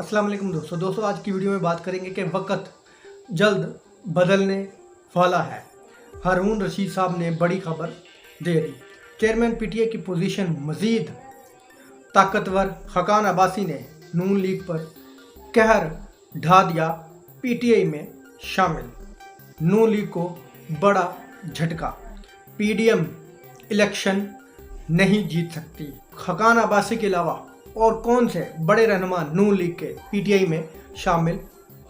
अस्सलाम वालेकुम दोस्तों आज की वीडियो में बात करेंगे कि वक्त जल्द बदलने वाला है। हारून रशीद साहब ने बड़ी खबर दे दी। चेयरमैन पीटीआई की पोजीशन मज़ीद ताकतवर। हकान अब्बासी ने नून लीग पर कहर ढा दिया, पीटीआई में शामिल। नून लीग को बड़ा झटका, पीडीएम इलेक्शन नहीं जीत सकती। हकान अब्बासी के अलावा और कौन से बड़े रहनुमा नून लीग के पीटीआई में शामिल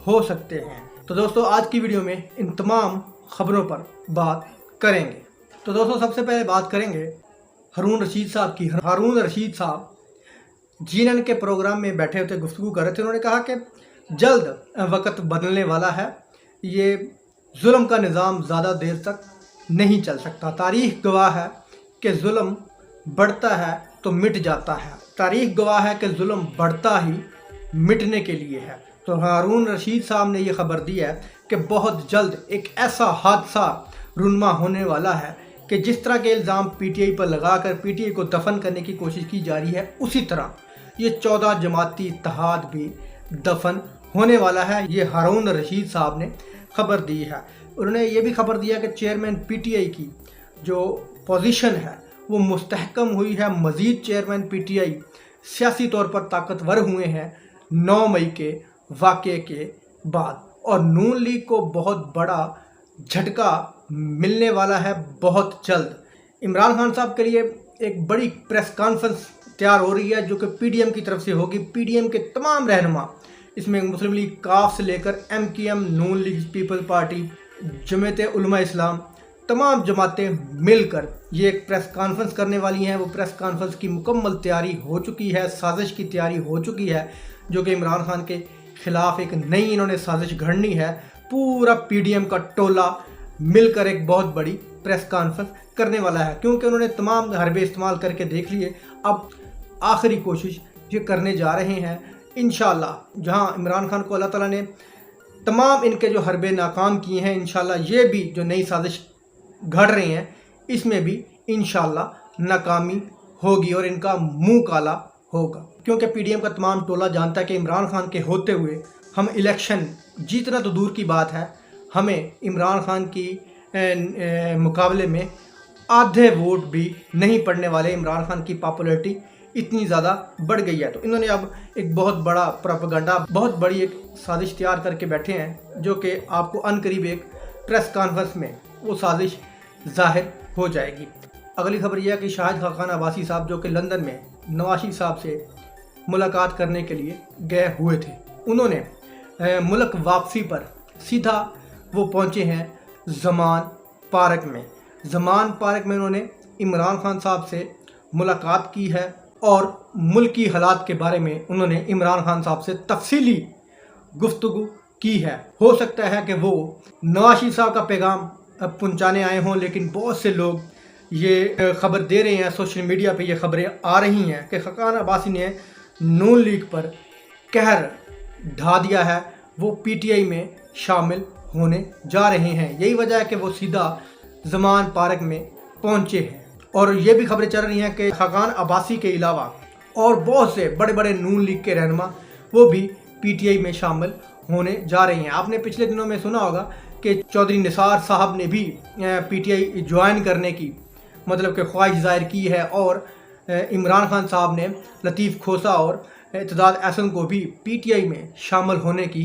हो सकते हैं। तो दोस्तों आज की वीडियो में इन तमाम खबरों पर बात करेंगे। तो दोस्तों सबसे पहले बात करेंगे हारून रशीद साहब की। हारून रशीद साहब जीएनएन के प्रोग्राम में बैठे होते गुफ्तगू कर रहे थे। उन्होंने कहा कि जल्द वक्त बदलने वाला है, ये जुल्म का निज़ाम ज़्यादा देर तक नहीं चल सकता। तारीख गवाह है कि जुल्म बढ़ता है तो मिट जाता है। तारीख गवाह है कि जुल्म बढ़ता ही मिटने के लिए है। तो हारून रशीद साहब ने ये खबर दी है कि बहुत जल्द एक ऐसा हादसा रुनमा होने वाला है कि जिस तरह के इल्ज़ाम पीटीआई पर लगाकर पीटीआई को दफन करने की कोशिश की जा रही है, उसी तरह ये 14 जमाती इत्तेहाद भी दफन होने वाला है। ये हारून रशीद साहब ने खबर दी है। उन्होंने ये भी खबर दिया कि चेयरमैन पीटीआई की जो पोजीशन है वो मुस्तहकम हुई है। मज़ीद चेयरमैन पीटीआई सियासी तौर पर ताकतवर हुए हैं 9 मई के वाक़े के बाद, और नून लीग को बहुत बड़ा झटका मिलने वाला है बहुत जल्द। इमरान खान साहब के लिए एक बड़ी प्रेस कॉन्फ्रेंस तैयार हो रही है जो कि पीडीएम की तरफ से होगी। पीडीएम के तमाम रहनुमा, इसमें मुस्लिम लीग काफ से लेकर एमकेएम, नून लीग, पीपल पार्टी, जमात उलमा इस्लाम, तमाम जमातें मिलकर ये एक प्रेस कॉन्फ्रेंस करने वाली हैं। वो प्रेस कॉन्फ्रेंस की मुकम्मल तैयारी हो चुकी है, साजिश की तैयारी हो चुकी है, जो कि इमरान खान के ख़िलाफ़ एक नई इन्होंने साजिश घड़नी है। पूरा पीडीएम का टोला मिलकर एक बहुत बड़ी प्रेस कॉन्फ्रेंस करने वाला है, क्योंकि उन्होंने तमाम हरबे इस्तेमाल करके देख लिए। अब आखिरी कोशिश ये करने जा रहे हैं इंशाअल्लाह। जहाँ इमरान खान को अल्लाह ताला ने तमाम इनके जो हरबे नाकाम किए हैं, इंशाअल्लाह ये भी जो नई साजिश घड़ रहे हैं इसमें भी इंशाअल्लाह नाकामी होगी और इनका मुंह काला होगा, क्योंकि पीडीएम का तमाम टोला जानता है कि इमरान खान के होते हुए हम इलेक्शन जीतना तो दूर की बात है, हमें इमरान खान की मुकाबले में आधे वोट भी नहीं पड़ने वाले। इमरान खान की पॉपुलैरिटी इतनी ज़्यादा बढ़ गई है। तो इन्होंने अब एक बहुत बड़ा प्रोपेगेंडा, बहुत बड़ी एक साजिश तैयार करके बैठे हैं, जो कि आपको अनकरीब एक प्रेस कॉन्फ्रेंस में वो साजिश ज़ाहिर हो जाएगी। अगली खबर यह है कि शाहिद खाकान अब्बासी साहब, जो कि लंदन में नवाशी साहब से मुलाकात करने के लिए गए हुए थे, उन्होंने मुल्क वापसी पर सीधा वो पहुंचे हैं ज़मान पार्क में। ज़मान पार्क में उन्होंने इमरान खान साहब से मुलाकात की है और मुल्की हालात के बारे में उन्होंने इमरान खान साहब से तफसीली गुफ्तगू की है। हो सकता है कि वो नवाशी साहब का पैगाम पहुंचाने आए हों, लेकिन बहुत से लोग ये खबर दे रहे हैं, सोशल मीडिया पे ये खबरें आ रही हैं कि हकान अब्बासी ने नून लीग पर कहर ढा दिया है, वो पीटीआई में शामिल होने जा रहे हैं। यही वजह है कि वो सीधा ज़मान पार्क में पहुंचे हैं। और ये भी खबरें चल रही हैं कि हकान अब्बासी के अलावा और बहुत से बड़े बड़े नून लीग के रहनुमा वो भी पीटीआई में शामिल होने जा रहे हैं। आपने पिछले दिनों में सुना होगा कि चौधरी निसार साहब ने भी पीटीआई ज्वाइन करने की मतलब कि ख्वाहिश ज़ाहिर की है, और इमरान खान साहब ने लतीफ़ खोसा और इत्तेदाद अहसन को भी पीटीआई में शामिल होने की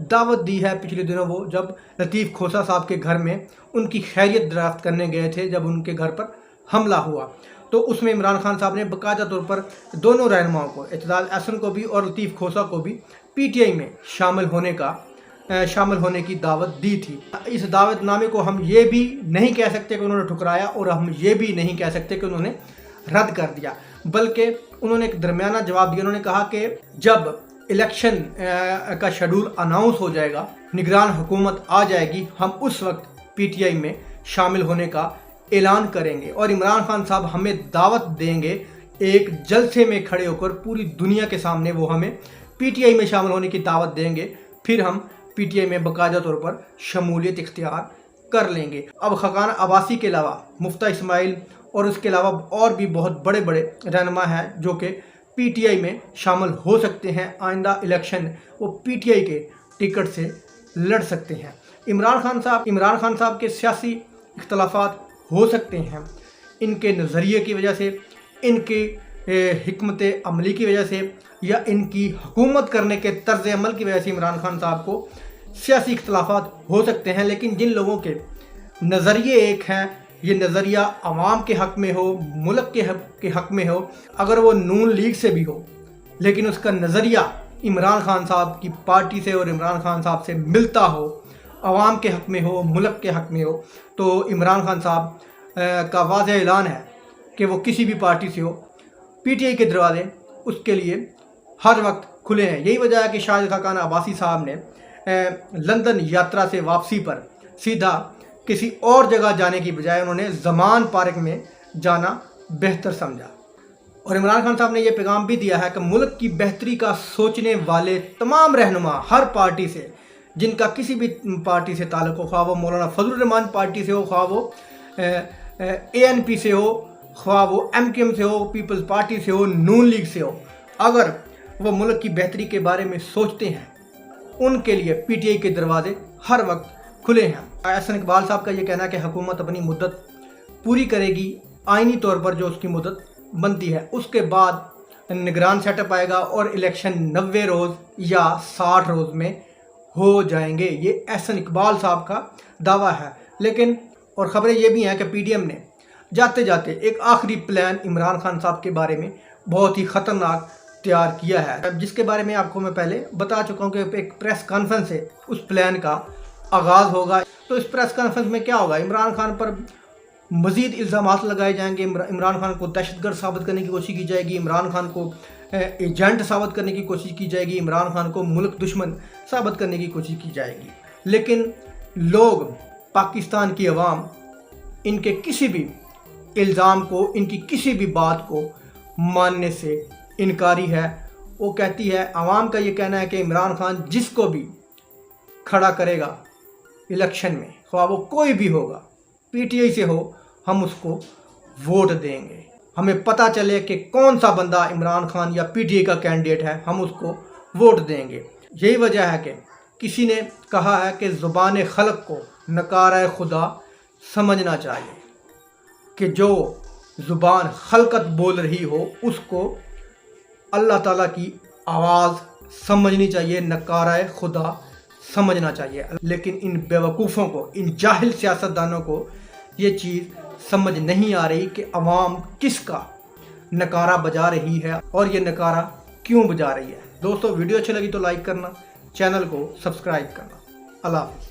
दावत दी है। पिछले दिनों वो जब लतीफ़ खोसा साहब के घर में उनकी खैरियत दरियाफ्त करने गए थे, जब उनके घर पर हमला हुआ, तो उसमें इमरान खान साहब ने बाकायदा तौर पर दोनों रहनुमाओं को, इत्तेदाद अहसन को भी और लतीफ़ खोसा को भी, पीटीआई में शामिल होने की दावत दी थी। इस दावतनामे को हम ये भी नहीं कह सकते कि उन्होंने ठुकराया, और हम ये भी नहीं कह सकते कि उन्होंने रद्द कर दिया, बल्कि उन्होंने एक दरमियाना जवाब दिया। उन्होंने कहा कि जब इलेक्शन का शेड्यूल अनाउंस हो जाएगा, निगरान हुकूमत आ जाएगी, हम उस वक्त पीटीआई में शामिल होने का ऐलान करेंगे और इमरान खान साहब हमें दावत देंगे, एक जलसे में खड़े होकर पूरी दुनिया के सामने वो हमें पीटीआई में शामिल होने की दावत देंगे, फिर हम पीटीआई में बाकायदा तौर पर शमूलियत इख्तियार कर लेंगे। अब हकान अब्बासी के अलावा मुफ्ता इस्माइल और उसके अलावा और भी बहुत बड़े बड़े रहनुमा हैं जो कि PTI में शामिल हो सकते हैं। आइंदा इलेक्शन वो PTI के टिकट से लड़ सकते हैं। इमरान खान साहब के सियासी इख्तलाफात हो सकते हैं, इनके नज़रिए की वजह से, इनकी हिकमत अमली की वजह से, या इनकी हुकूमत करने के तर्ज अमल की वजह से इमरान खान साहब को सियासी इख्तलाफात हो सकते हैं। लेकिन जिन लोगों के नज़रिए एक हैं, ये नज़रिया आवाम के हक़ में हो, मुल्क के हक़ में हो, अगर वो नून लीग से भी हो लेकिन उसका नज़रिया इमरान खान साहब की पार्टी से और इमरान खान साहब से मिलता हो, आवाम के हक़ में हो, मुल्क के हक़ में हो, तो इमरान खान साहब का वाज़ेह ऐलान है कि वो किसी भी पार्टी से हो, PTI के दरवाजे उसके लिए हर वक्त खुले हैं। यही वजह है कि शाहिद खाकान अब्बासी साहब ने लंदन यात्रा से वापसी पर सीधा किसी और जगह जाने की बजाय उन्होंने ज़मान पार्क में जाना बेहतर समझा। और इमरान खान साहब ने यह पैगाम भी दिया है कि मुल्क की बेहतरी का सोचने वाले तमाम रहनुमा हर पार्टी से, जिनका किसी भी पार्टी से ताल्लुक़ हो, ख्वाह वो मौलाना फजलुर रहमान पार्टी से हो, ख्वाह वो ANP से हो, ख्वाह वो MKM से हो, पीपल्स पार्टी से हो, नून लीग से हो, अगर वो मुल्क की बेहतरी के बारे में सोचते हैं, उनके लिए PTI के दरवाजे हर वक्त खुले हैं। एहसन इकबाल साहब का ये कहना है कि हुकूमत अपनी मुद्दत पूरी करेगी, आइनी तौर पर जो उसकी मुद्दत बनती है, उसके बाद निगरान सेटअप आएगा और इलेक्शन 90 रोज़ या 60 रोज़ में हो जाएंगे। ये एहसन इकबाल साहब का दावा है। लेकिन और ख़बरें ये भी हैं कि PDM ने जाते जाते एक आखिरी प्लान इमरान खान साहब के बारे में बहुत ही ख़तरनाक तैयार किया है, जिसके बारे में आपको मैं पहले बता चुका हूँ कि एक प्रेस कॉन्फ्रेंस से उस प्लान का आगाज़ होगा। तो इस प्रेस कॉन्फ्रेंस में क्या होगा, इमरान खान पर मज़ीद इल्ज़ामात लगाए जाएंगे, इमरान खान को दहशतगर्द साबित करने की कोशिश की जाएगी, इमरान खान को एजेंट साबित करने की कोशिश की जाएगी, इमरान खान को मुल्क दुश्मन साबित करने की कोशिश की जाएगी। लेकिन लोग, पाकिस्तान की अवाम इनके किसी भी इल्ज़ाम को, इनकी किसी भी बात को मानने से इनकारी है। वो कहती है, अवाम का ये कहना है कि इमरान खान जिसको भी खड़ा करेगा इलेक्शन में, ख्वाह वो कोई भी होगा, PTI से हो, हम उसको वोट देंगे। हमें पता चले कि कौन सा बंदा इमरान खान या PTI का कैंडिडेट है, हम उसको वोट देंगे। यही वजह है कि किसी ने कहा है कि ज़ुबान खल्क को नकारा खुदा समझना चाहिए, कि जो ज़ुबान खल्कत बोल रही हो उसको अल्लाह ताला की आवाज़ समझनी चाहिए, नकारा खुदा समझना चाहिए। लेकिन इन बेवकूफ़ों को, इन जाहिल सियासतदानों को ये चीज़ समझ नहीं आ रही कि अवाम किसका नकारा बजा रही है और ये नकारा क्यों बजा रही है। दोस्तों, वीडियो अच्छी लगी तो लाइक करना, चैनल को सब्सक्राइब करना। अल्लाह हाफ़िज़।